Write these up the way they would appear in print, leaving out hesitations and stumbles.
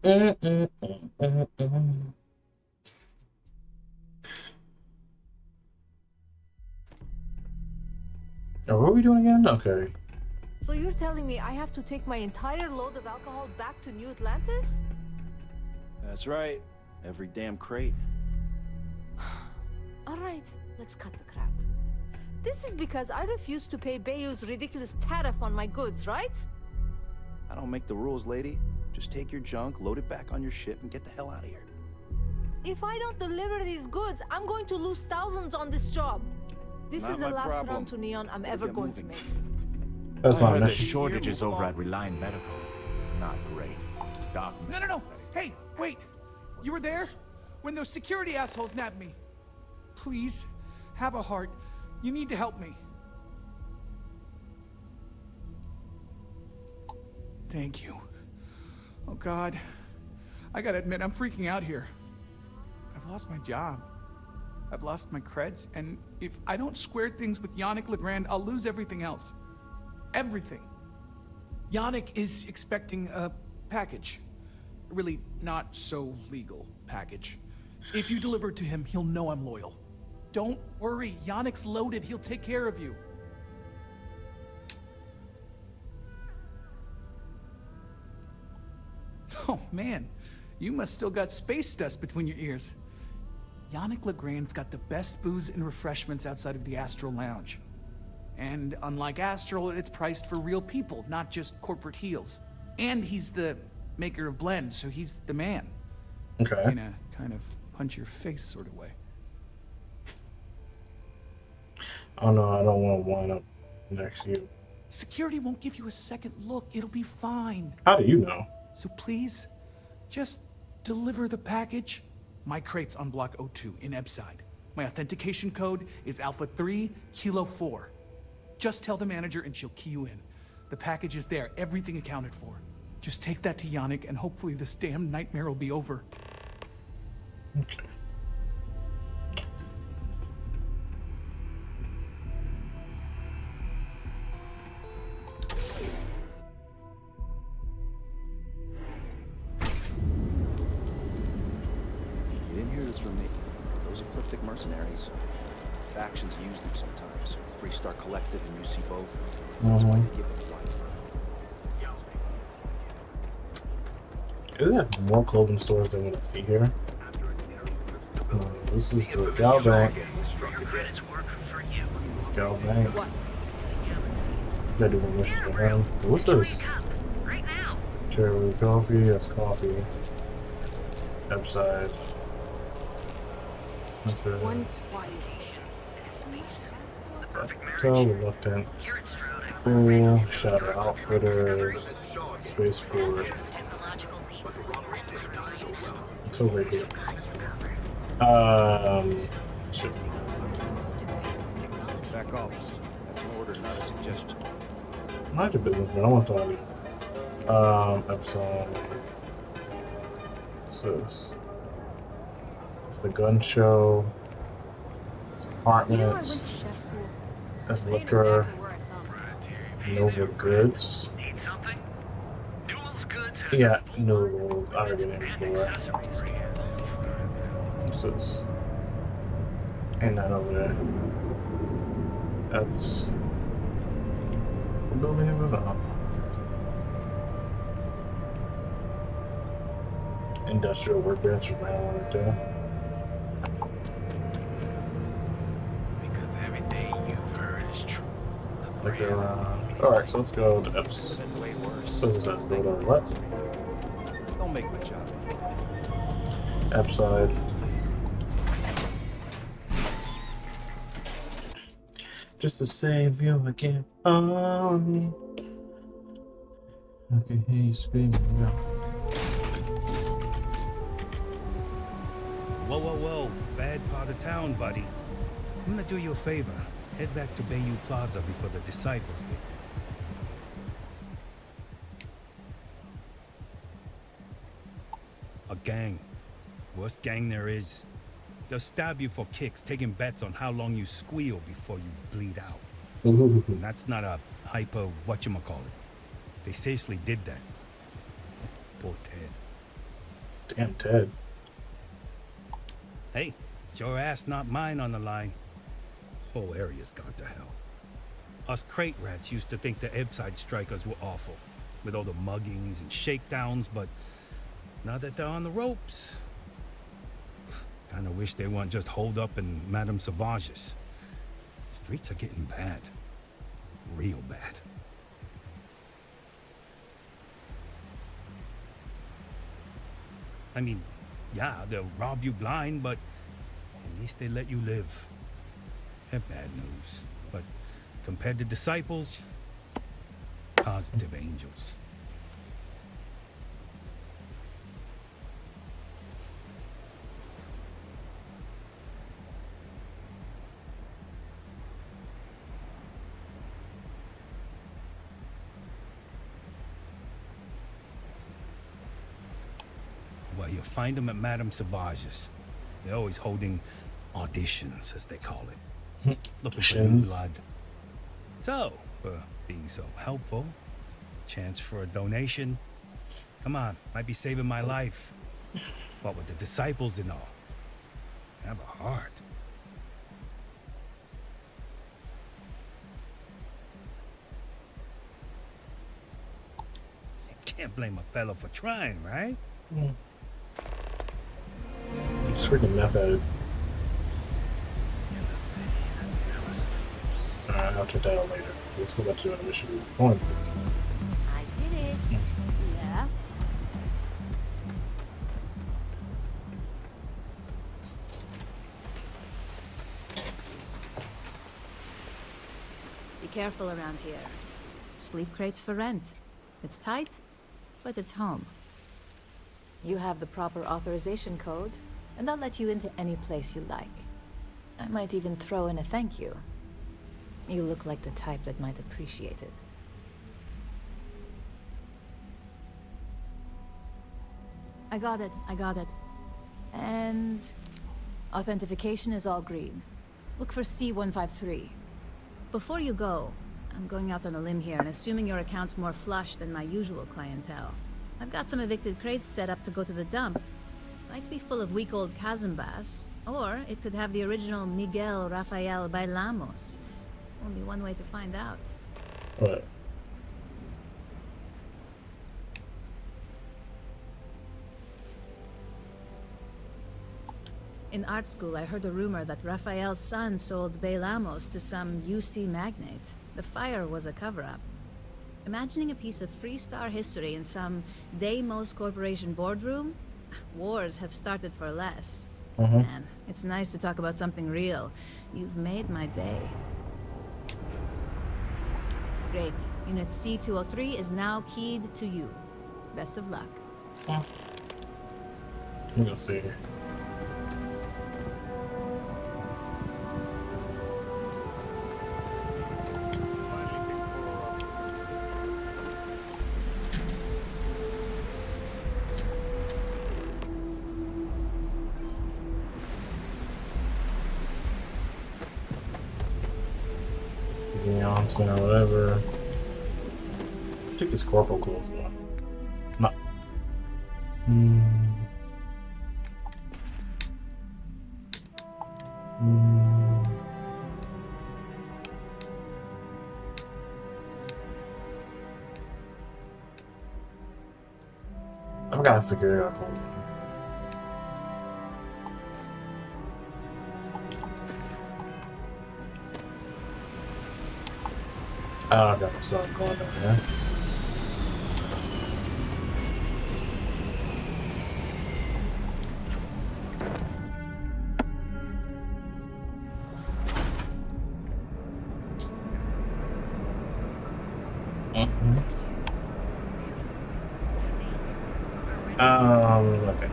Mm, mm, mm, mm, mm. Oh, what are we doing again? Okay. So you're telling me I have to take my entire load of alcohol back to New Atlantis? That's right. Every damn crate. All right, let's cut the crap. This is because I refused to pay Bayou's ridiculous tariff on my goods, right? I don't make the rules, lady. Just take your junk, load it back on your ship, and get the hell out of here. If I don't deliver these goods, I'm going to lose thousands on this job. This Not is the my last problem. run to Neon I'm ever get going to moving. make. That's I not heard an the issue. shortages over at Reliant Medical. Not great. Doc. No. Hey, wait. You were there? When those security assholes nabbed me. Please, have a heart. You need to help me. Thank you. Oh, God. I gotta admit, I'm freaking out here. I've lost my job. I've lost my creds, and if I don't square things with Yannick Legrand, I'll lose everything else. Everything. Yannick is expecting a package. A really not so legal package. If you deliver it to him, he'll know I'm loyal. Don't worry, Yannick's loaded. He'll take care of you. Oh man, you must still got space dust between your ears. Yannick Legrand's got the best booze and refreshments outside of the Astral Lounge. And unlike Astral, it's priced for real people, not just corporate heels. And he's the maker of blends, so he's the man. Okay. In a kind of punch your face sort of way. Oh no, I don't want to wind up next to you. Security won't give you a second look. It'll be fine. How do you know? So please, just deliver the package. My crate's on block O2 in Ebside. My authentication code is Alpha 3 Kilo 4. Just tell the manager and she'll key you in. The package is there, everything accounted for. Just take that to Yannick and hopefully this damn nightmare will be over. Okay. You didn't hear this from me. Those ecliptic mercenaries. Factions use them sometimes. Freestar Collective and UC both. That's why they give them a wide berth. Isn't there more clothing stores than what I see here? This is the Gal Bank. Gal Bank. Gotta do more missions for him. What's this? Cherry coffee. That's coffee. Upside. What's that? One quiet. Tell reluctant. Cool. Shadow outfitters. Spaceport. It's over here. Shit. Back off. That's an order, not a suggestion. Mind your business, man. I want to talk to you. Episode. What's this? It's the gun show. It's You know, I went apartments. to chef school. That's Saying liquor. exactly where I saw myself. Nova Goods. Need something? Newell's Goods has Yeah, full no, line I already of know and that. accessories. What's this? And that over there. That's. What building is it? Industrial workbench right right there. Because everything you've heard is true. Like around. Alright, so let's go to Epps. Been way worse. So this has to go to what? Don't make my job. Upside. Just to save you again on me. Okay, hey, screaming out. Whoa. Bad part of town, buddy. I'm gonna do you a favor. Head back to Bayou Plaza before the disciples get there. A gang. Worst gang there is. They'll stab you for kicks, taking bets on how long you squeal before you bleed out. Ooh. And that's not a whatchamacallit. They seriously did that. Poor Ted. Damn, Ted. Hey, it's your ass, not mine on the line. Whole area's gone to hell. Us crate rats used to think the Ebbside strikers were awful, with all the muggings and shakedowns, but now that they're on the ropes, kinda wish they weren't just holed up in Madame Sauvage's. Streets are getting bad. Real bad. I mean, yeah, they'll rob you blind, but at least they let you live. They're bad news, but compared to disciples, positive angels. Well, you'll find them at Madame Sauvage's. They're always holding auditions, as they call it. Looking for new blood. So, for being so helpful, chance for a donation. Come on, might be saving my life. What with the disciples and all. Have a heart. Can't blame a fellow for trying, right? Just freaking meth headed. Alright, I'll check that out later. Let's go back to the mission 1. I did it. Yeah. Be careful around here. Sleep crates for rent. It's tight, but it's home. You have the proper authorization code, and I'll let you into any place you like. I might even throw in a thank you. You look like the type that might appreciate it. I got it. And authentication is all green. Look for C153. Before you go, I'm going out on a limb here and assuming your account's more flush than my usual clientele. I've got some evicted crates set up to go to the dump. Might be full of week-old Kazambas, or it could have the original Miguel Rafael Bailamos. Only one way to find out. What? In art school, I heard a rumor that Rafael's son sold Bailamos to some UC magnate. The fire was a cover-up. Imagining a piece of Freestar history in some Deimos Corporation boardroom? Wars have started for less. Man, it's nice to talk about something real. You've made my day. Great. Unit C203 is now keyed to you. Best of luck. We'll see. Or whatever. Take this corporal clothes off. No. I've got a security clothes on. Oh, I've got to start going down there. Okay.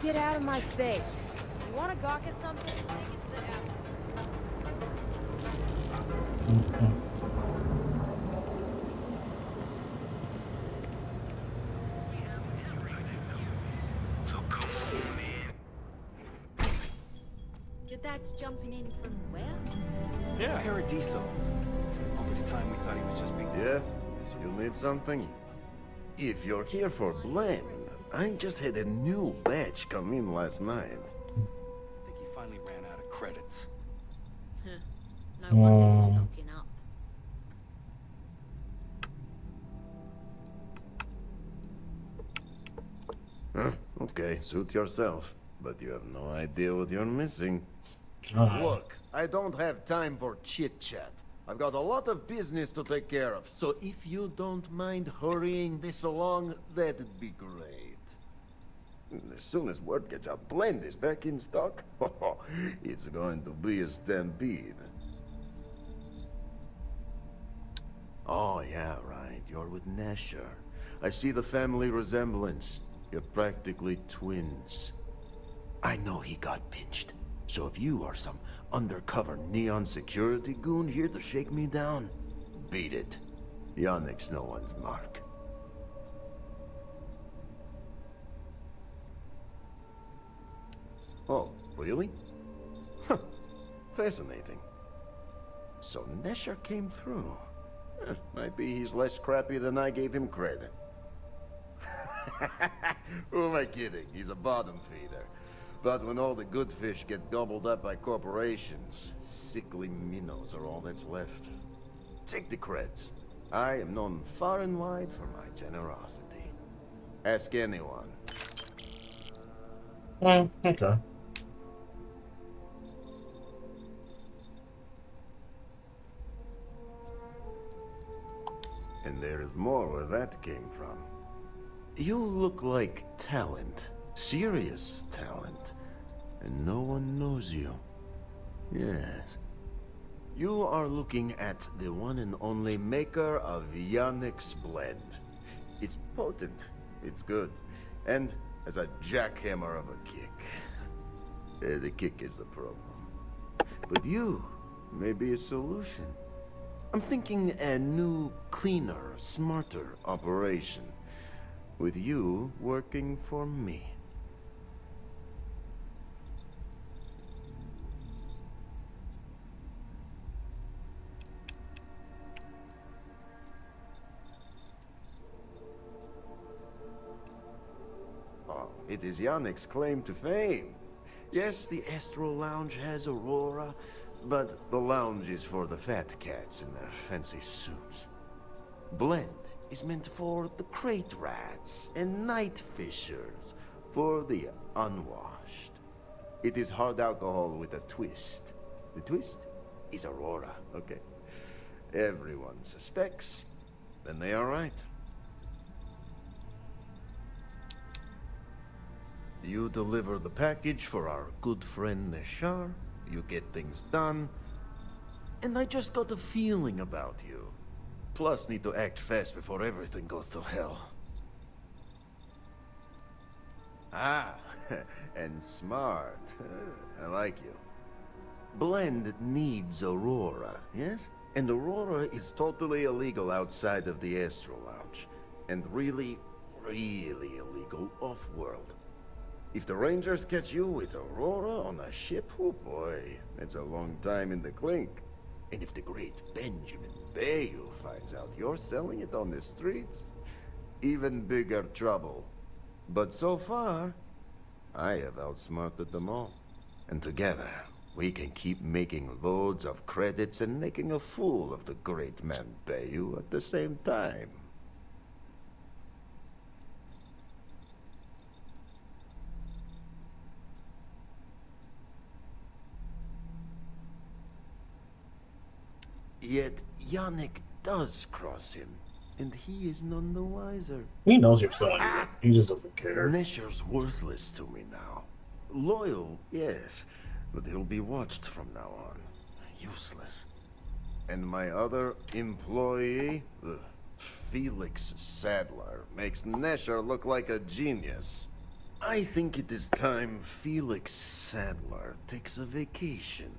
Get out of my face. You want to gawk at something? Take it to the alley. So come on, man. Your dad's jumping in from where? Yeah. Paradiso. All this time we thought he was just being... Yeah? You need something? If you're here for blend, I just had a new batch come in last night. I think he finally ran out of credits. No wonder he's stocking up. Huh? Okay, suit yourself. But you have no idea what you're missing. Look, I don't have time for chit-chat. I've got a lot of business to take care of, so if you don't mind hurrying this along, that'd be great. As soon as word gets out, blend is back in stock. It's going to be a stampede. Oh, yeah, right. You're with Nesher. I see the family resemblance. You're practically twins. I know he got pinched. So if you are some undercover neon security goon here to shake me down, beat it. Yannick's no one's mark. Oh, really? Huh. Fascinating. So Nesher came through. Might be he's less crappy than I gave him credit. Who am I kidding? He's a bottom feeder. But when all the good fish get gobbled up by corporations, sickly minnows are all that's left. Take the creds. I am known far and wide for my generosity. Ask anyone. Okay. And there is more where that came from. You look like talent. Serious talent. And no one knows you. Yes. You are looking at the one and only maker of Yannick's blend. It's potent. It's good. And has a jackhammer of a kick. The kick is the problem. But you may be a solution. I'm thinking a new, cleaner, smarter operation. With you working for me. Oh, it is Yannick's claim to fame. Yes, the Astral Lounge has Aurora, but the lounge is for the fat cats in their fancy suits. Blend is meant for the crate rats and night fishers, for the unwashed. It is hard alcohol with a twist. The twist is Aurora, okay? Everyone suspects, then they are right. You deliver the package for our good friend Neshar, you get things done, and I just got a feeling about you. Plus, need to act fast before everything goes to hell. Ah, and smart. I like you. Blend needs Aurora, yes? And Aurora is totally illegal outside of the Astral Lounge. And really, really illegal off-world. If the Rangers catch you with Aurora on a ship, oh boy, that's a long time in the clink. And if the great Benjamin Bayou finds out you're selling it on the streets, even bigger trouble. But so far, I have outsmarted them all. And together, we can keep making loads of credits and making a fool of the great man Bayou at the same time. Yet Yannick does cross him, and he is none the wiser. He knows you're selling it. He just doesn't care. Nesher's worthless to me now. Loyal, yes, but he'll be watched from now on. Useless. And my other employee, Felix Sadler, makes Nesher look like a genius. I think it is time Felix Sadler takes a vacation.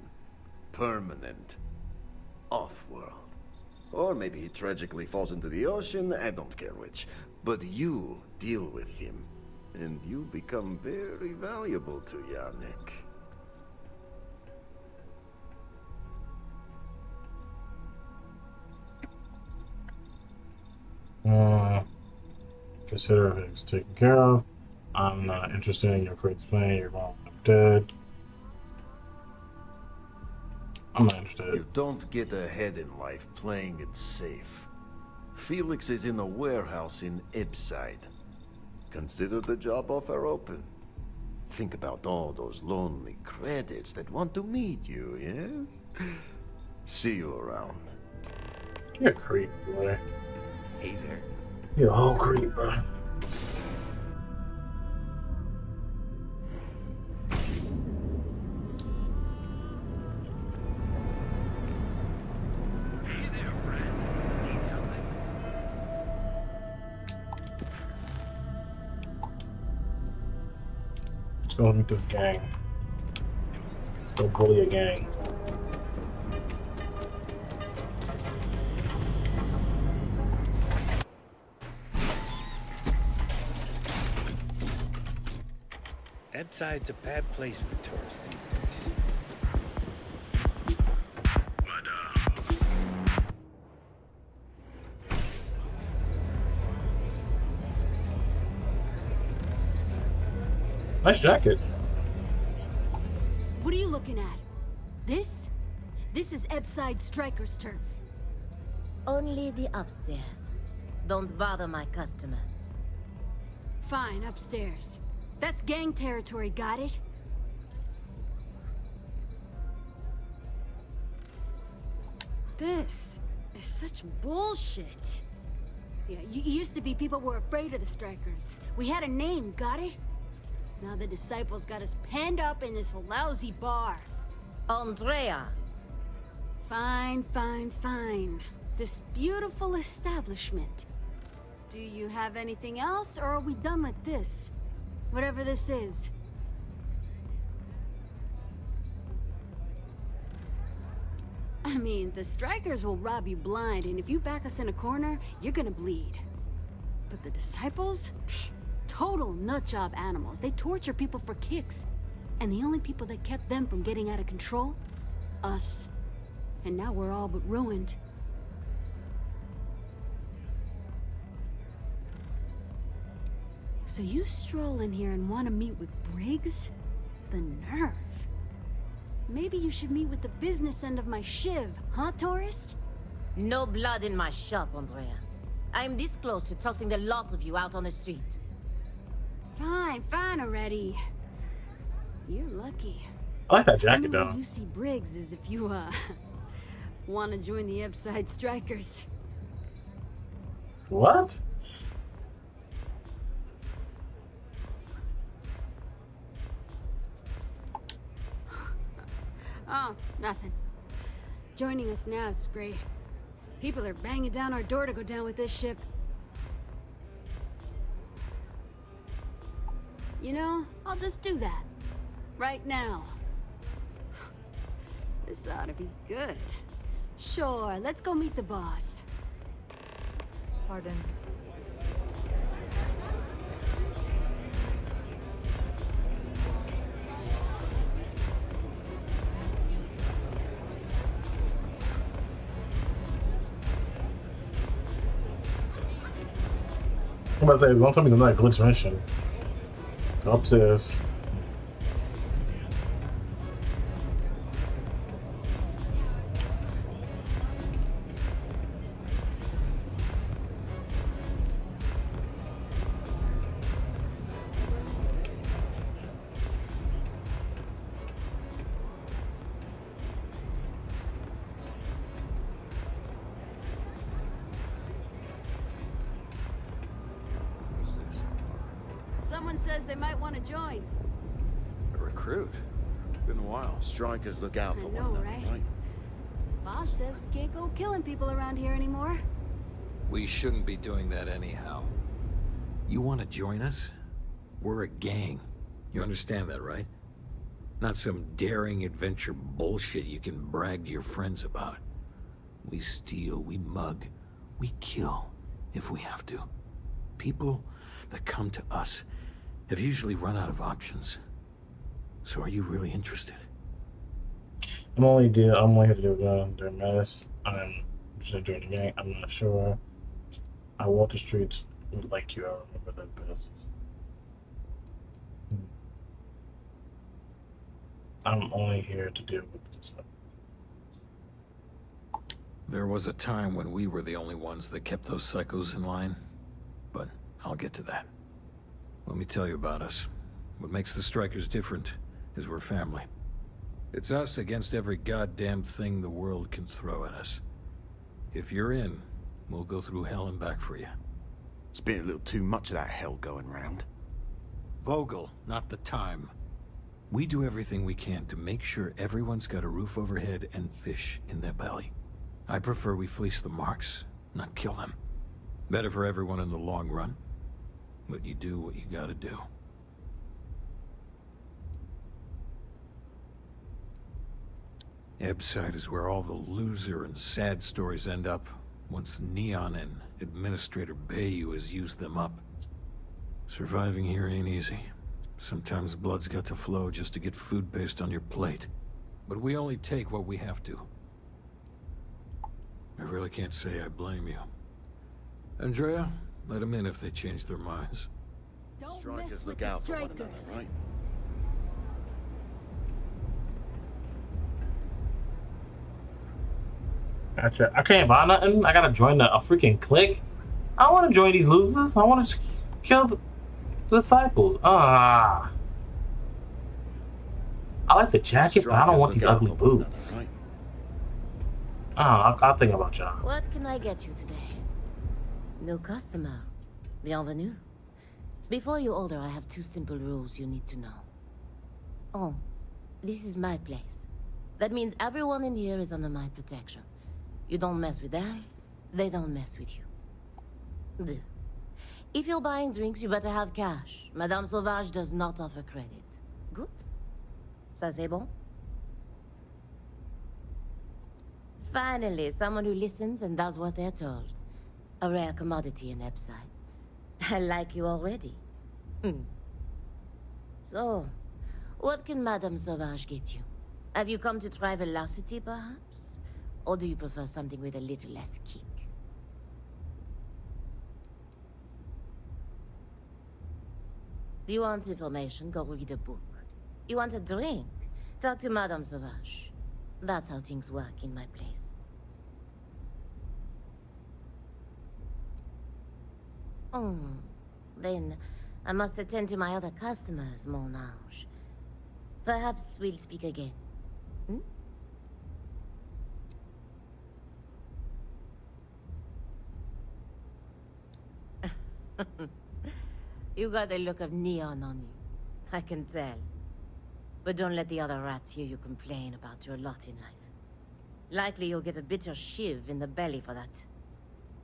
Permanent. Off-world. Or maybe he tragically falls into the ocean, I don't care which. But you deal with him, and you become very valuable to Yannick. Consider if it's taken care of. I'm not interested in your crazy plan. You're wrong. I'm dead. I'm not interested. You don't get ahead in life playing it safe. Felix is in a warehouse in Ipside. Consider the job offer open. Think about all those lonely credits that want to meet you, yes? See you around. You're a creep, boy. Hey there. You're a whole creep, bro. Hey there, friend. Need something? Let's go meet this gang. Let's go bully a gang. Ipside's a bad place for tourists these days. Nice jacket. What are you looking at? This? This is Ipside Striker's turf. Only the upstairs. Don't bother my customers. Fine, upstairs. That's gang territory, got it? This is such bullshit. Yeah, you used to be people were afraid of the Strikers. We had a name, got it? Now the disciples got us penned up in this lousy bar. Andrea! Fine, fine, fine. This beautiful establishment. Do you have anything else, or are we done with this? Whatever this is. I mean, the Strikers will rob you blind, and if you back us in a corner, you're gonna bleed. But the disciples? Pfft, total nutjob animals. They torture people for kicks. And the only people that kept them from getting out of control? Us. And now we're all but ruined. So you stroll in here and want to meet with Briggs? The nerve. Maybe you should meet with the business end of my shiv, huh, tourist? No blood in my shop, Andrea. I'm this close to tossing the lot of you out on the street. Fine, fine already. You're lucky. I like that jacket, Only way though. you see Briggs is if you, want to join the Ipside Strikers. What? Oh, nothing. Joining us now is great. People are banging down our door to go down with this ship. You know, I'll just do that. Right now. This ought to be good. Sure, let's go meet the boss. Pardon. I'm about to say, don't tell me it's not a glitch mission. Go upstairs. Someone says they might want to join. A recruit? Been a while. Strikers look out for I know, one another, right? right? Savage says we can't go killing people around here anymore. We shouldn't be doing that anyhow. You want to join us? We're a gang. You understand that, right? Not some daring adventure bullshit you can brag to your friends about. We steal, we mug, we kill if we have to. People that come to us have usually run out of options. So are you really interested? I'm only here to do their mess. I'm just gonna join the gang. I'm not sure. I walk the streets Like you, I remember that best. I'm only here to deal with this. There was a time when we were the only ones that kept those psychos in line, but I'll get to that. Let me tell you about us. What makes the Strikers different is we're family. It's us against every goddamn thing the world can throw at us. If you're in, we'll go through hell and back for you. It's been a little too much of that hell going round. Vogel, not the time. We do everything we can to make sure everyone's got a roof overhead and fish in their belly. I prefer we fleece the marks, not kill them. Better for everyone in the long run. But you do what you gotta do. Ebside is where all the loser and sad stories end up, once Neon and Administrator Bayu has used them up. Surviving here ain't easy. Sometimes blood's got to flow just to get food based on your plate. But we only take what we have to. I really can't say I blame you. Andrea, let them in if they change their minds. Don't Strikers mess with look the out for one another, Strikers. right? Gotcha. I can't buy nothing. I gotta join a freaking clique. I don't want to join these losers. I want to kill the disciples. I like the jacket, but I don't want these ugly boots. I'll think about y'all. What can I get you today? New customer. Bienvenue. Before you order, I have 2 simple rules you need to know. Oh, this is my place. That means everyone in here is under my protection. You don't mess with them, they don't mess with you. 2. If you're buying drinks, you better have cash. Madame Sauvage does not offer credit. Good? Ça c'est bon? Finally, someone who listens and does what they're told. A rare commodity in Ebside. I like you already. So, what can Madame Sauvage get you? Have you come to try velocity, perhaps? Or do you prefer something with a little less kick? Do you want information? Go read a book. You want a drink? Talk to Madame Sauvage. That's how things work in my place. Oh, then I must attend to my other customers, mon ange. Perhaps we'll speak again. You got a look of neon on you. I can tell. But don't let the other rats hear you complain about your lot in life. Likely you'll get a bitter shiv in the belly for that.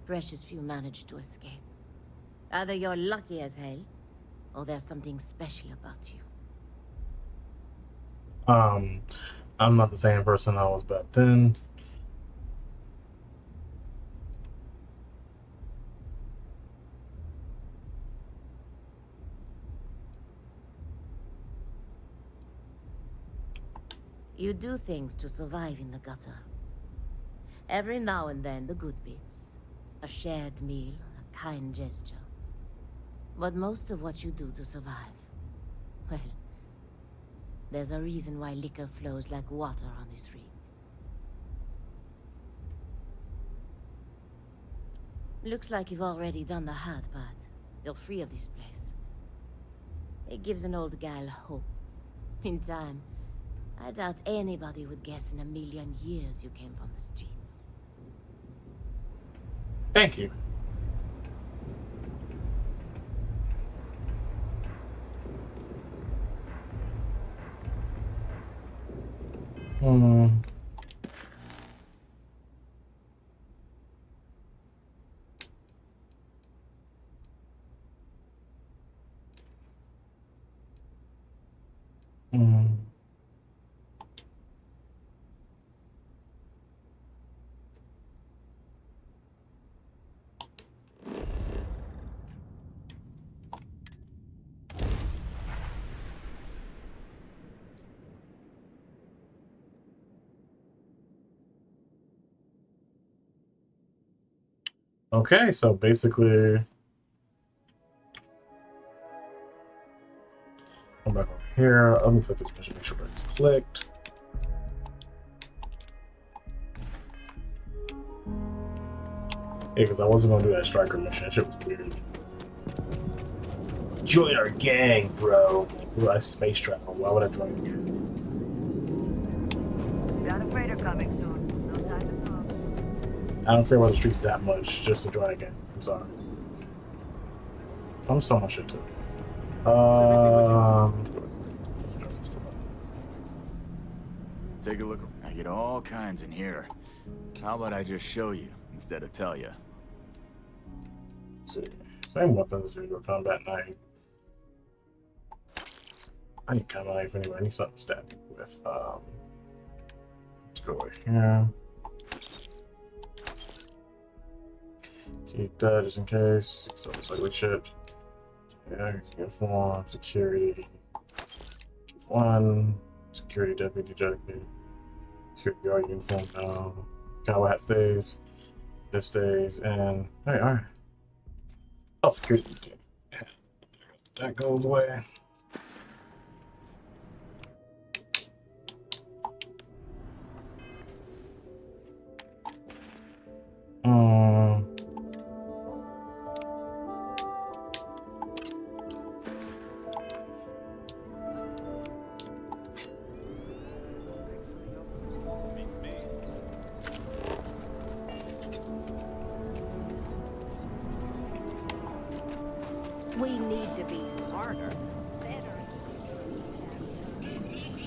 Precious few manage to escape. Either you're lucky as hell, or there's something special about you. I'm not the same person I was back then. You do things to survive in the gutter. Every now and then, the good bits. A shared meal, a kind gesture. But most of what you do to survive, well, there's a reason why liquor flows like water on this rig. Looks like you've already done the hard part. You're free of this place. It gives an old gal hope. In time, I doubt anybody would guess in a million years you came from the streets. Thank you. Okay, so basically Come back over here. Let me click this mission, make sure it's clicked. Yeah, because I wasn't gonna do that striker mission. That shit was weird. Join our gang, bro. Ooh, I space travel. Why would I join a gang? Got a freighter coming soon. No time to talk. I don't care about the streets that much just to join a gang. I'm sorry. I'm so much shit too. Take a look. I get all kinds in here. How about I just show you instead of tell you? Let's see. Same weapons, zero combat knife. I need combat knife anyway. I need something to stab people with. Let's go over here. Keep that just in case. So it's like shit. Yeah, uniform, security. Keep one. Security deputy dedicated. Security guard uniform now. Cowboy hat stays. This stays. And hey, alright. Oh, security. That goes away. We need to be smarter.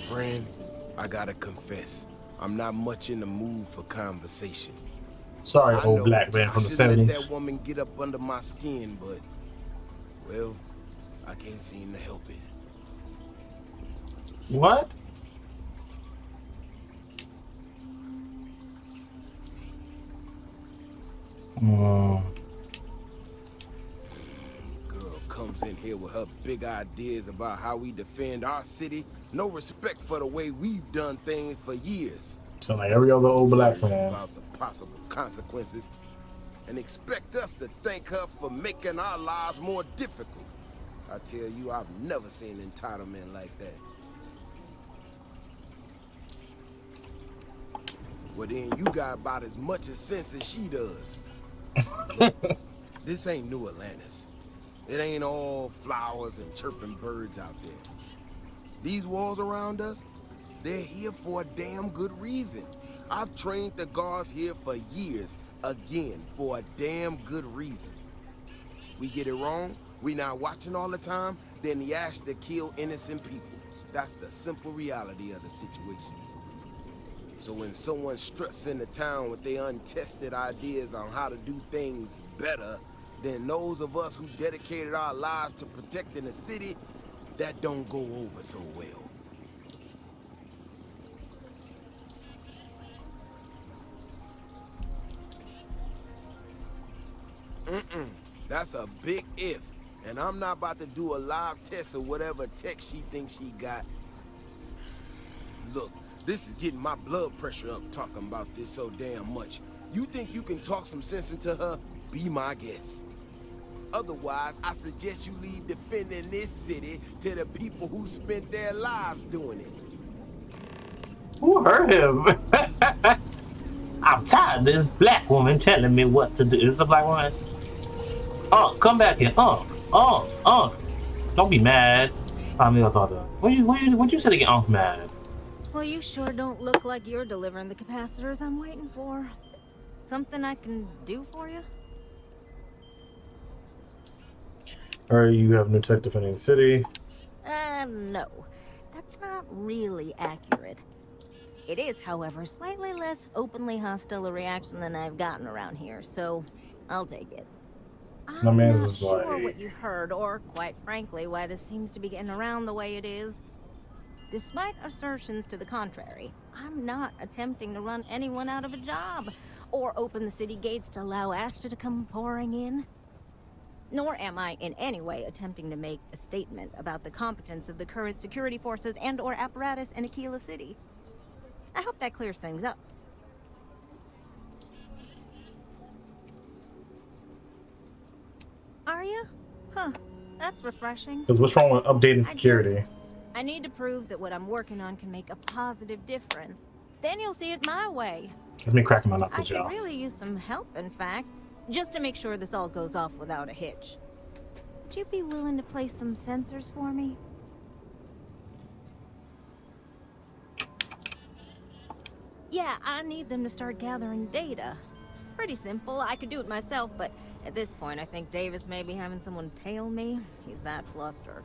Friend, I gotta confess, I'm not much in the mood for conversation. Sorry, old black man from the 70s. Let that woman get up under my skin, but, well, I can't seem to help it. What? Girl comes in here with her big ideas about how we defend our city. No respect for the way we've done things for years. Sound like every other old black man. About the possible consequences, and expect us to thank her for making our lives more difficult. I tell you, I've never seen entitlement like that. Well then, you got about as much as sense as she does. Look, this ain't New Atlantis. It ain't all flowers and chirping birds out there. These walls around us, they're here for a damn good reason. I've trained the guards here for years, again, for a damn good reason. We get it wrong, we not watching all the time, then the ash to kill innocent people. That's the simple reality of the situation. So when someone struts into town with their untested ideas on how to do things better than those of us who dedicated our lives to protecting the city, that don't go over so well. That's a big if, and I'm not about to do a live test of whatever tech she thinks she got. Look, this is getting my blood pressure up talking about this so damn much. You think you can talk some sense into her? Be my guest. Otherwise, I suggest you leave defending this city to the people who spent their lives doing it. Who hurt him? I'm tired of this black woman telling me what to do. Is this a black woman? Come back here. Don't be mad. What you said again? Mad. Well, you sure don't look like you're delivering the capacitors I'm waiting for. Something I can do for you? Or you have new tech defending the city? No. That's not really accurate. It is, however, slightly less openly hostile a reaction than I've gotten around here, so I'll take it. I'm not sure what you've heard, or quite frankly, why this seems to be getting around the way it is. Despite assertions to the contrary, I'm not attempting to run anyone out of a job, or open the city gates to allow Ashton to come pouring in. Nor am I in any way attempting to make a statement about the competence of the current security forces and/or apparatus in Aquila City. I hope that clears things up. Are you? Huh. That's refreshing. Because what's wrong with updating security? I need to prove that what I'm working on can make a positive difference. Then you'll see it my way. Let me crack my I knuckles, could y'all. really use some help, in fact, just to make sure this all goes off without a hitch. Would you be willing to place some sensors for me? Yeah, I need them to start gathering data. Pretty simple. I could do it myself, but at this point, I think Davis may be having someone tail me. He's that flustered.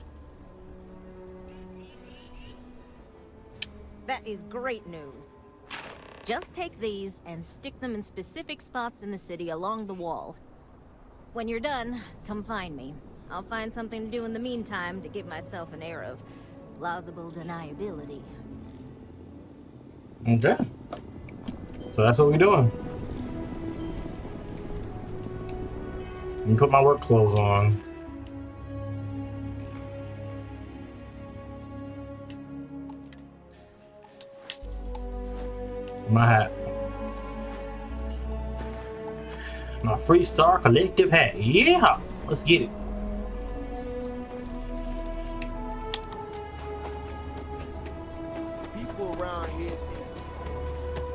That is great news. Just take these and stick them in specific spots in the city along the wall. When you're done, come find me. I'll find something to do in the meantime to give myself an air of plausible deniability. Okay. So that's what we're doing. Let me put my work clothes on. My hat. My Freestar Collective hat. Yeah! Let's get it. People around here.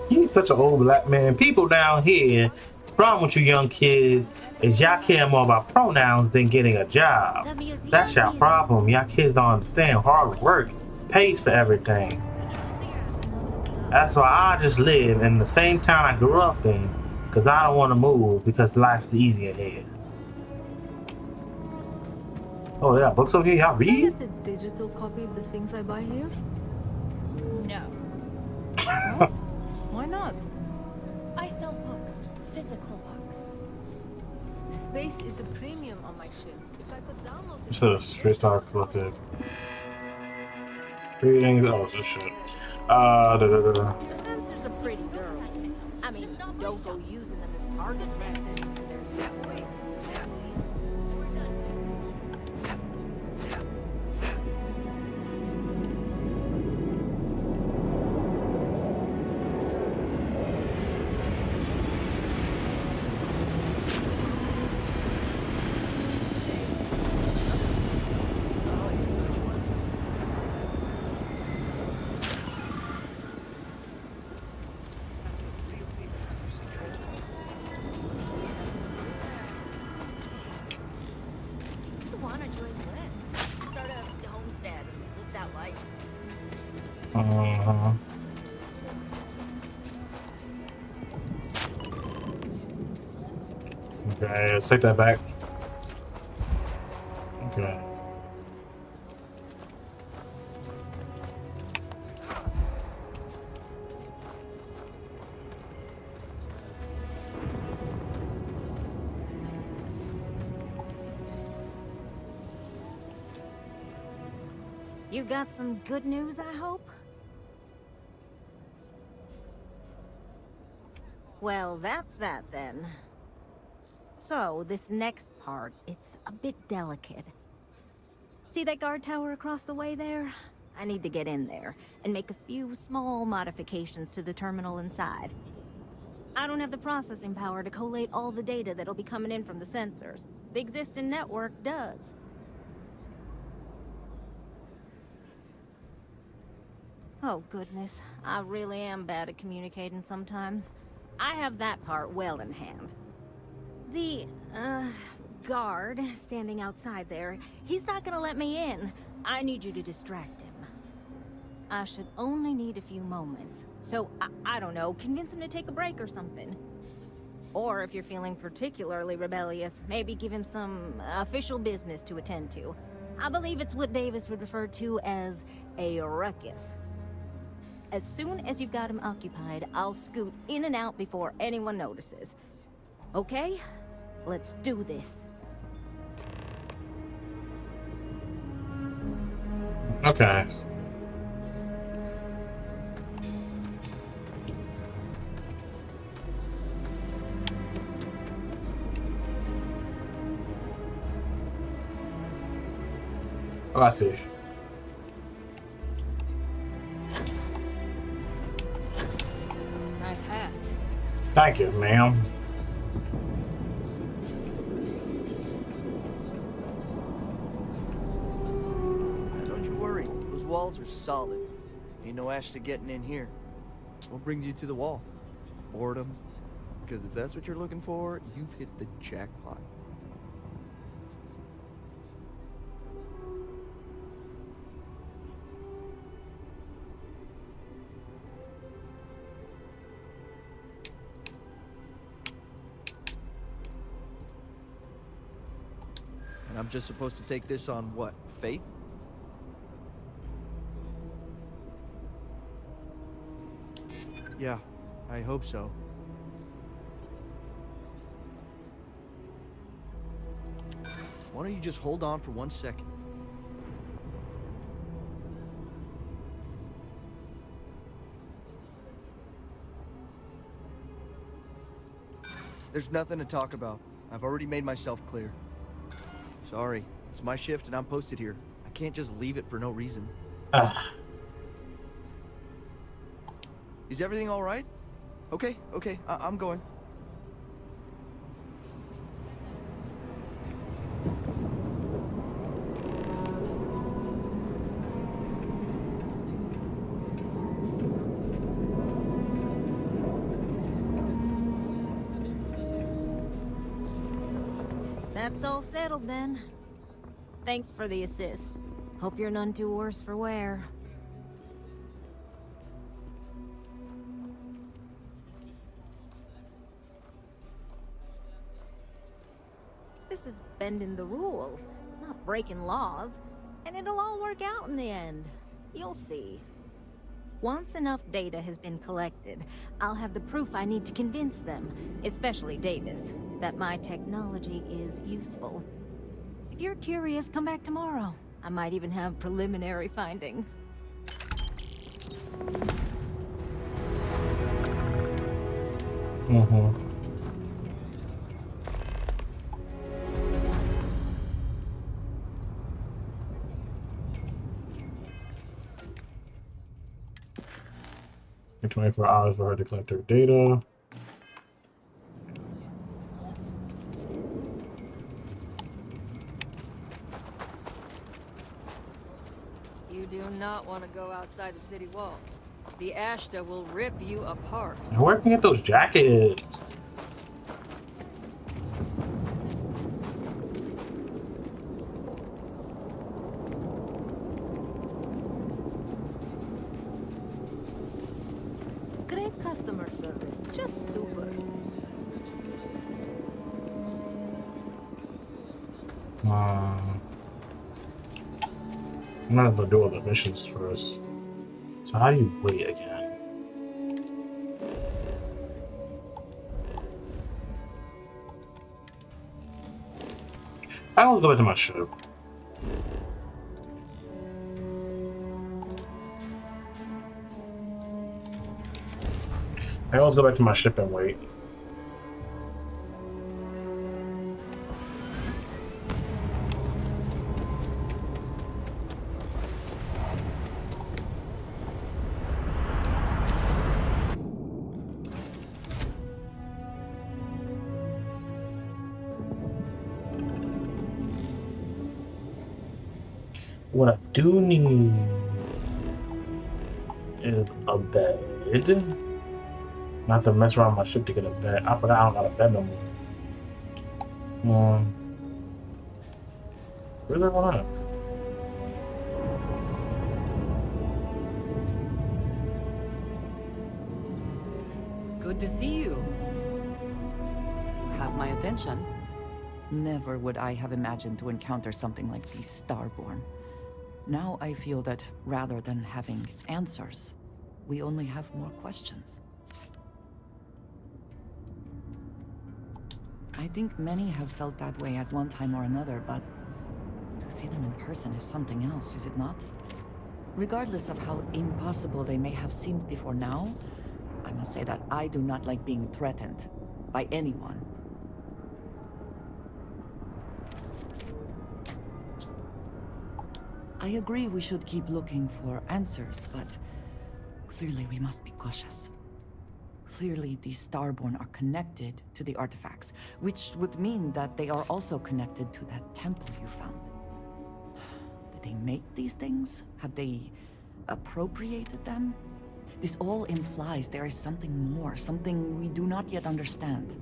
He's such an old black man. People down here, the problem with you young kids is y'all care more about pronouns than getting a job. That's your problem. Y'all kids don't understand hard work pays for everything. That's why I just live in the same town I grew up in, because I don't want to move because life's easy ahead. Oh, yeah, books over here. Y'all Can I read? get a digital copy of the things I buy here? No. What? Why not? I sell books. Physical books. Space is a premium on my ship. If I could download It says Freestar Collective. Reading. Oh, this shit. The sensors are pretty girl. I mean, don't go using them as target practice. They're that way. Okay, let's take that back. Okay. You got some good news, I hope? Well, that's that then. So, this next part, it's a bit delicate. See that guard tower across the way there? I need to get in there and make a few small modifications to the terminal inside. I don't have the processing power to collate all the data that'll be coming in from the sensors. The existing network does. Oh goodness, I really am bad at communicating sometimes. I have that part well in hand. The, guard standing outside there, he's not gonna let me in. I need you to distract him. I should only need a few moments. So, I don't know, convince him to take a break or something. Or if you're feeling particularly rebellious, maybe give him some official business to attend to. I believe it's what Davis would refer to as a ruckus. As soon as you've got him occupied, I'll scoot in and out before anyone notices. Okay? Let's do this. Okay. Oh, I see. Nice hat. Thank you, ma'am. walls are solid. Ain't no Ashta getting in here. What brings you to the wall? Boredom? Because if that's what you're looking for, you've hit the jackpot. And I'm just supposed to take this on what? Faith? Yeah, I hope so. Why don't you just hold on for 1 second? There's nothing to talk about. I've already made myself clear. Sorry, it's my shift and I'm posted here. I can't just leave it for no reason. Is everything all right? Okay, I'm going. That's all settled then. Thanks for the assist. Hope you're none too worse for wear. This is bending the rules, not breaking laws, and it'll all work out in the end. You'll see. Once enough data has been collected, I'll have the proof I need to convince them, especially Davis, that my technology is useful. If you're curious, come back tomorrow. I might even have preliminary findings. Take 24 hours for her to collect her data. You do not want to go outside the city walls. The Ashta will rip you apart. And where can I get those jackets? Great customer service, just super. I'm not gonna do all the missions first. So how do you wait again? I always go back to my ship. I always go back to my ship and wait. What I do need is a bed. Not to mess around my ship to get a bed. I forgot I don't got a bed no more. Where's everyone at? Good to see you. You have my attention. Never would I have imagined to encounter something like these Starborn. Now I feel that rather than having answers, we only have more questions. I think many have felt that way at one time or another, but to see them in person is something else, is it not? Regardless of how impossible they may have seemed before now, I must say that I do not like being threatened by anyone. I agree we should keep looking for answers, but clearly we must be cautious. Clearly these Starborn are connected to the artifacts, which would mean that they are also connected to that temple you found. The they make these things? Have they appropriated them? This all implies there is something more, something we do not yet understand.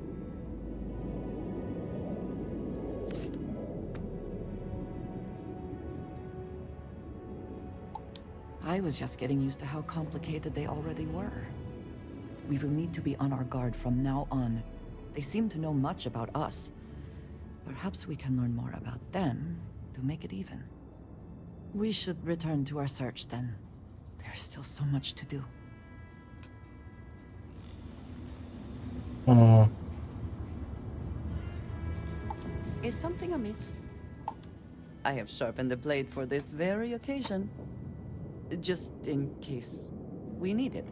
I was just getting used to how complicated they already were. We will need to be on our guard from now on. They seem to know much about us. Perhaps we can learn more about them to make it even. We should return to our search then. There's still so much to do. Is something amiss? I have sharpened the blade for this very occasion. Just in case we need it.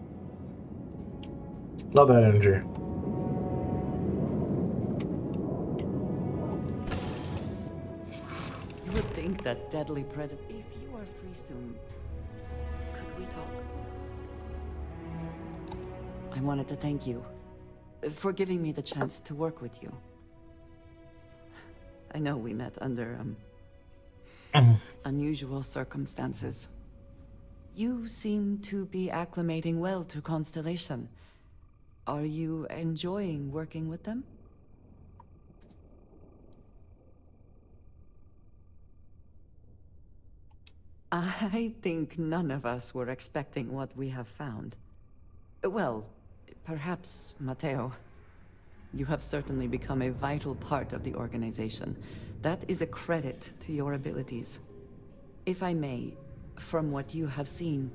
Love that energy. You would think that deadly predator. If you are free soon, could we talk? I wanted to thank you for giving me the chance to work with you. I know we met under unusual circumstances. You seem to be acclimating well to Constellation. Are you enjoying working with them? I think none of us were expecting what we have found. Well, perhaps Matteo. You have certainly become a vital part of the organization. That is a credit to your abilities. If I may, from what you have seen,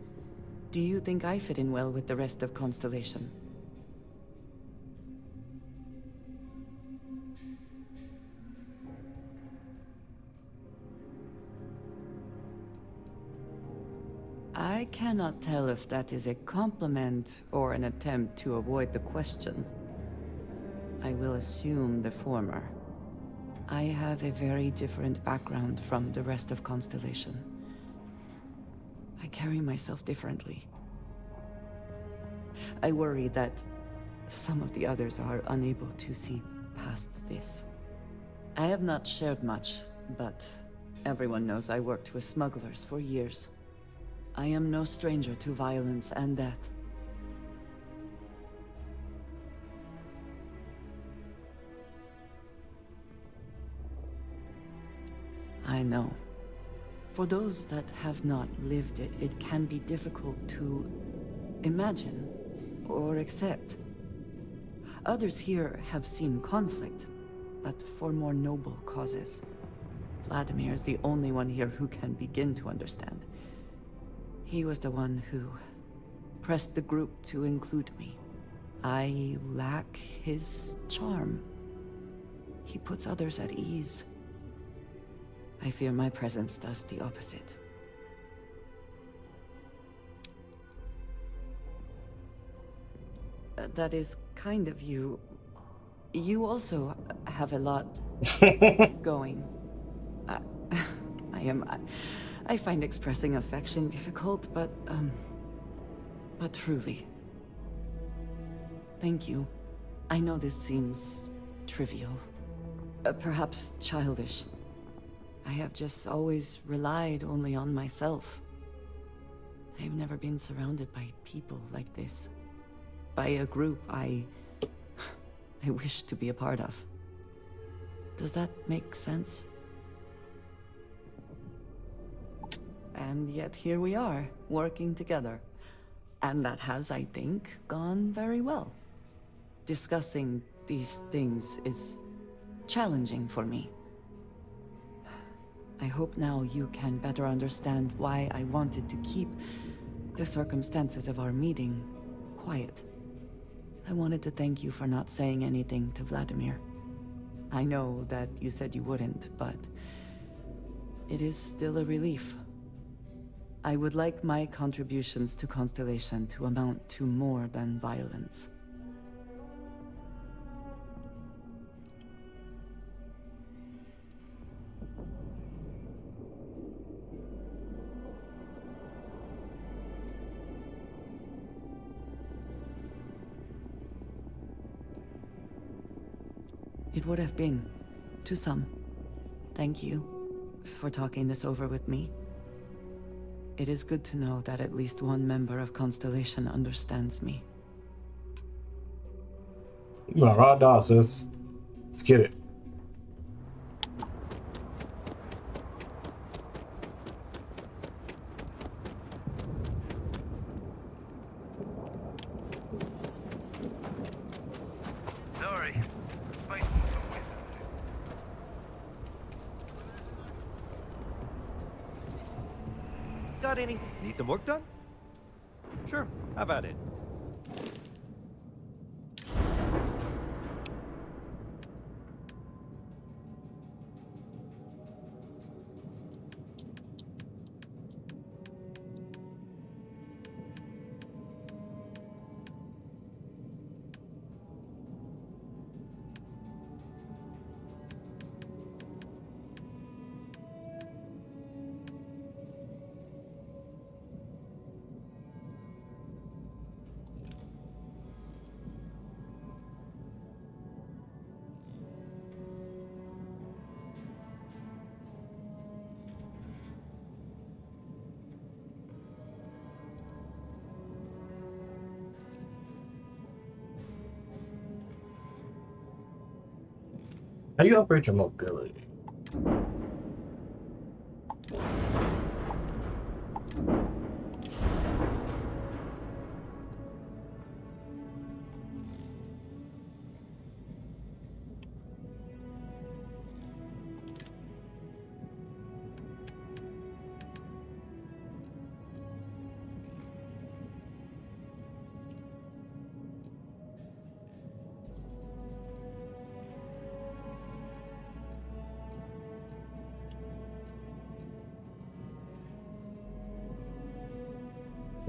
do you think I fit in well with the rest of Constellation? I cannot tell if that is a compliment or an attempt to avoid the question. I will assume the former. I have a very different background from the rest of Constellation. I carry myself differently. I worry that some of the others are unable to see past this. I have not shared much, but everyone knows I worked with smugglers for years. I am no stranger to violence and death. I know. For those that have not lived it, it can be difficult to imagine or accept. Others here have seen conflict, but for more noble causes. Vladimir is the only one here who can begin to understand. He was the one who pressed the group to include me. I lack his charm. He puts others at ease. I fear my presence does the opposite. That is kind of you. You also have a lot going. I find expressing affection difficult, but truly. Thank you. I know this seems trivial, perhaps childish. I have just always relied only on myself. I have never been surrounded by people like this. By a group I wish to be a part of. Does that make sense? And yet here we are, working together. And that has, I think, gone very well. Discussing these things is challenging for me. I hope now you can better understand why I wanted to keep the circumstances of our meeting quiet. I wanted to thank you for not saying anything to Vladimir. I know that you said you wouldn't, but it is still a relief. I would like my contributions to Constellation to amount to more than violence. It would have been, to some. Thank you for talking this over with me. It is good to know that at least one member of Constellation understands me. You got raw dog, sis. Let's get it. Sorry. Got anything? Need some work done? Sure, how about it? How you upgrade your mobility?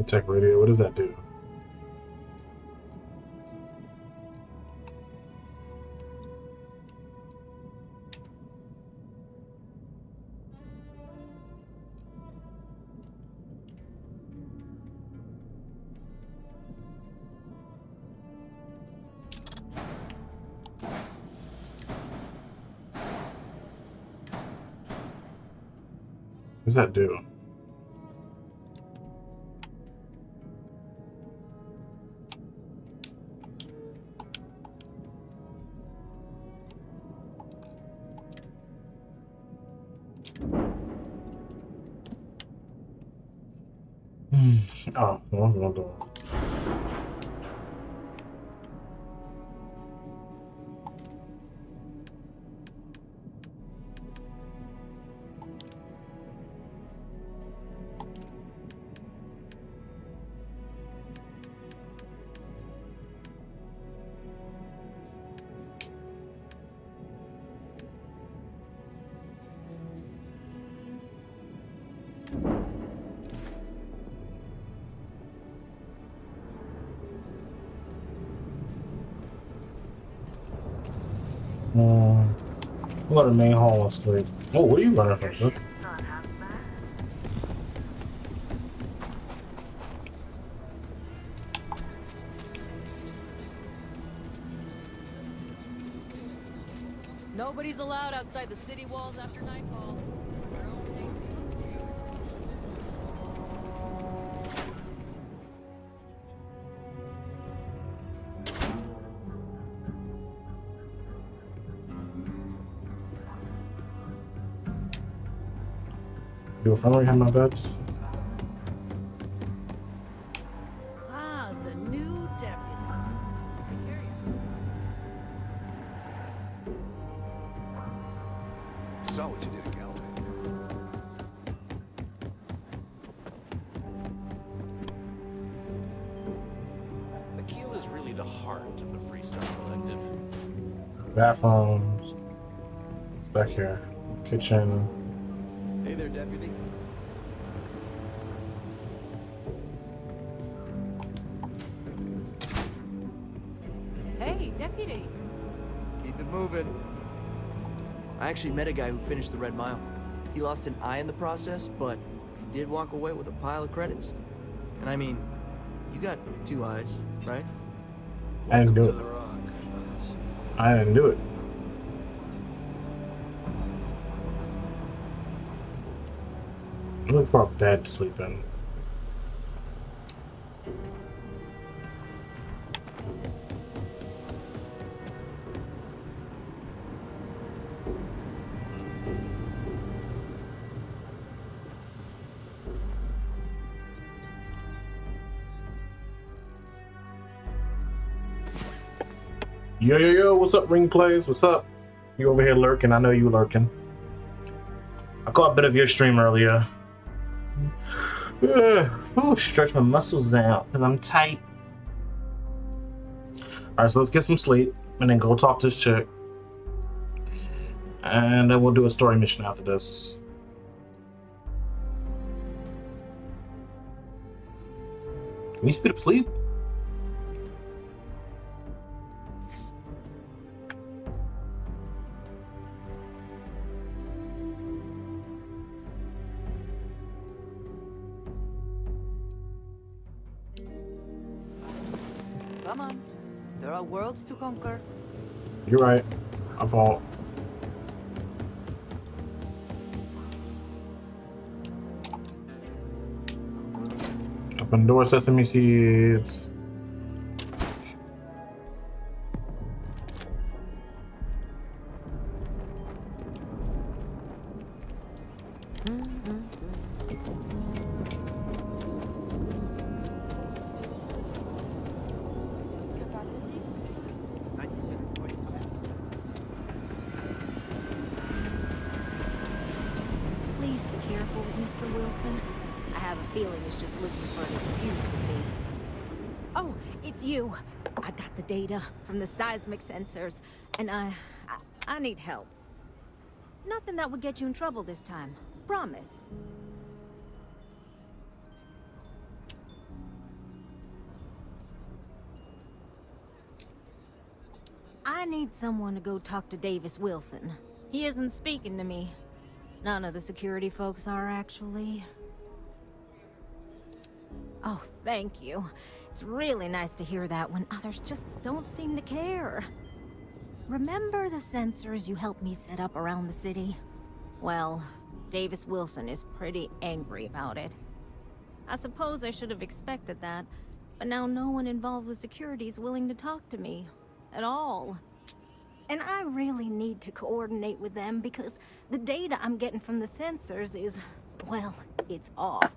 Tech radio, what does that do? What does that do? Oh, well, I'm gonna do it. Go to the main hall and sleep. Oh, where are you running from, sis? Nobody's allowed outside the city walls after nightfall. Do a friendly have my bets? Ah, the new deputy. Saw what you did at Galway. Akil is really the heart of the Freestar Collective. Bathrooms. It's back here. Kitchen. Hey there, deputy. Hey, deputy. Keep it moving. I actually met a guy who finished the Red Mile. He lost an eye in the process, but he did walk away with a pile of credits. And I mean, you got 2 eyes, right? I didn't do it. I didn't do it. I'm looking for a bed to sleep in. Yo, what's up, Ring Plays? What's up? You over here lurking? I know you lurking. I caught a bit of your stream earlier. Oh, stretch my muscles out because I'm tight. Alright, so let's get some sleep and then go talk to this chick. And then we'll do a story mission after this. Can we speed up sleep? Come on. There are worlds to conquer. You're right. My fault. Open door, sesame seeds. Please be careful with Mr. Wilson. I have a feeling he's just looking for an excuse with me. Oh, it's you. I got the data from the seismic sensors, and I need help. Nothing that would get you in trouble this time. Promise. I need someone to go talk to Davis Wilson. He isn't speaking to me. None of the security folks are, actually. Oh, thank you. It's really nice to hear that when others just don't seem to care. Remember the sensors you helped me set up around the city? Well, Davis Wilson is pretty angry about it. I suppose I should have expected that, but now no one involved with security is willing to talk to me. At all. And I really need to coordinate with them because the data I'm getting from the sensors is, well, it's off.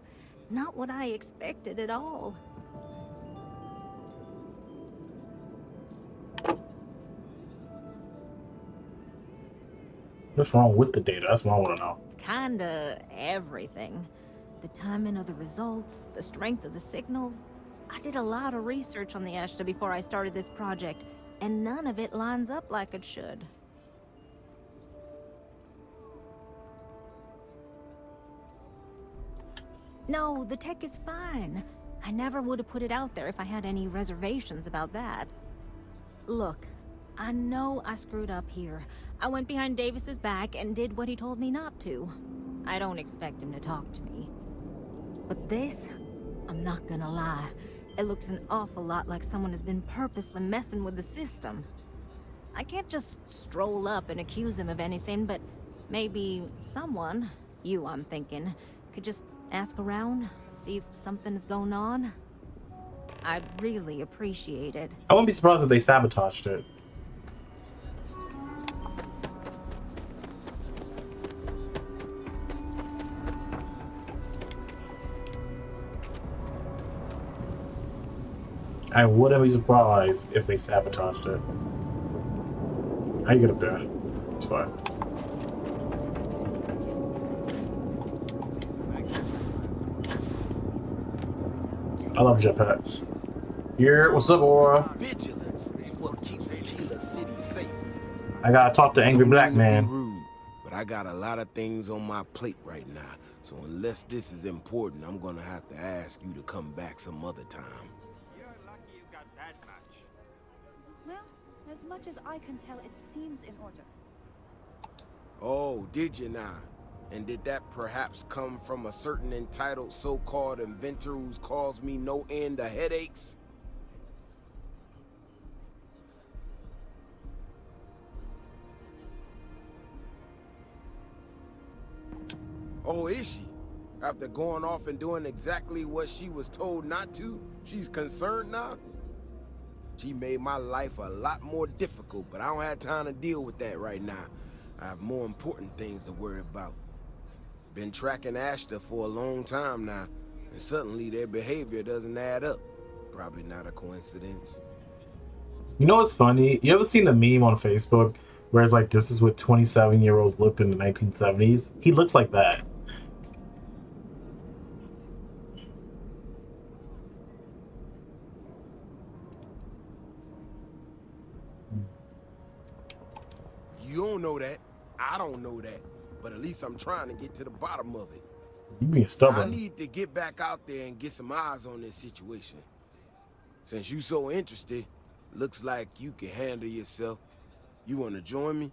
Not what I expected at all. What's wrong with the data? That's what I want to know. Kinda everything. The timing of the results, the strength of the signals. I did a lot of research on the Ashta before I started this project, and none of it lines up like it should. No, the tech is fine. I never would have put it out there if I had any reservations about that. Look, I know I screwed up here. I went behind Davis's back and did what he told me not to. I don't expect him to talk to me. But this, I'm not gonna lie, it looks an awful lot like someone has been purposely messing with the system. I can't just stroll up and accuse him of anything, but maybe someone, you I'm thinking, could just ask around, see if something is going on. I'd really appreciate it. I wouldn't be surprised if they sabotaged it. I wouldn't be surprised if they sabotaged it. How you get up there? It's fine. I love jetpacks. Here, what's up, Aura? Vigilance is what keeps Attila City safe. I gotta talk to Angry Black Man. Rude, but I got a lot of things on my plate right now. So unless this is important, I'm gonna have to ask you to come back some other time. Well, as much as I can tell, it seems in order. Oh, did you now? And did that perhaps come from a certain entitled so-called inventor who's caused me no end of headaches? Oh, is she? After going off and doing exactly what she was told not to, she's concerned now? She made my life a lot more difficult, but I don't have time to deal with that right now. I have more important things to worry about. Been tracking Ashta for a long time now, and suddenly their behavior doesn't add up. Probably not a coincidence. You know what's funny? You ever seen the meme on Facebook where it's like, this is what 27-year-olds looked in the 1970s? He looks like that. You don't know that. I don't know that. But at least I'm trying to get to the bottom of it. You being stubborn. I need to get back out there and get some eyes on this situation. Since you so interested, looks like you can handle yourself. You want to join me?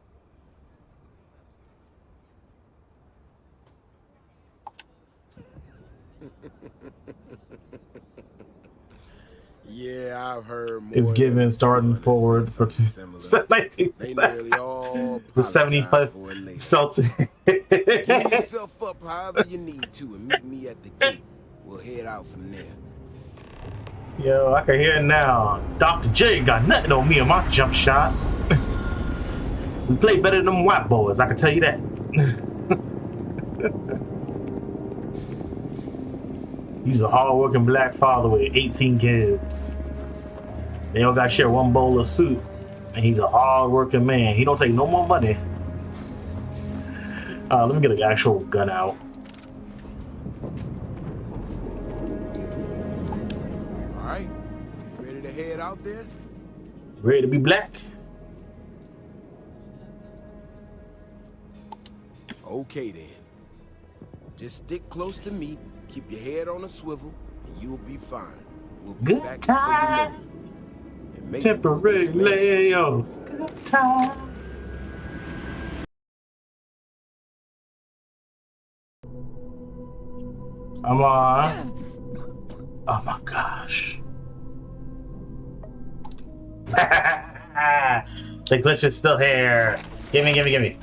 Yeah, I've heard more. It's given starting forward for They nearly all the 75 Celtic. Get yourself up however you need to and meet me at the gate. We'll head out from there. Yo, I can hear it now. Dr. J got nothing on me on my jump shot. We play better than them white boys, I can tell you that. He's a hard-working black father with 18 kids. They all got to share one bowl of soup, and he's a hard-working man. He don't take no more money. Let me get an actual gun out. All right, ready to head out there? Ready to be black? Okay then. Just stick close to me. Keep your head on a swivel, and you'll be fine. We'll be Good back time. before you know it. Temporary layos. Good time. Come on. Oh my gosh. The glitch is still here. Gimme, gimme, gimme.